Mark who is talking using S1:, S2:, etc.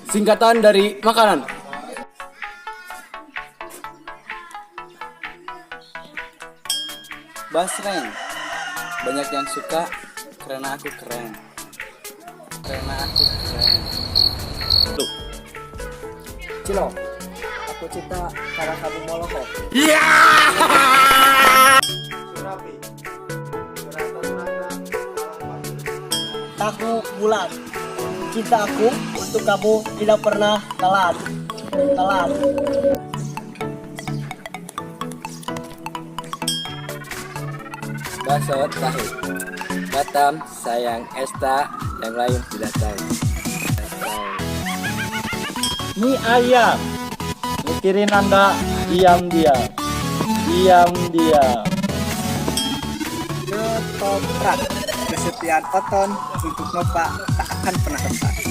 S1: Singkatan dari makanan.
S2: Basreng. Banyak yang suka karena aku keren. Karena aku keren.
S3: Cilok. Aku cinta karena kamu molokok. Tahu bulat. Cinta aku untuk kamu tidak pernah telat. Telat.
S2: Bakso tahu. Batam sayang Esta, yang lain tidak tahu.
S3: Mie ayam. Mikirin Anda diam-diam. Diam-diam.
S2: Ketoprak. Kesetiaan Oton untuk Nova tak akan pernah retak.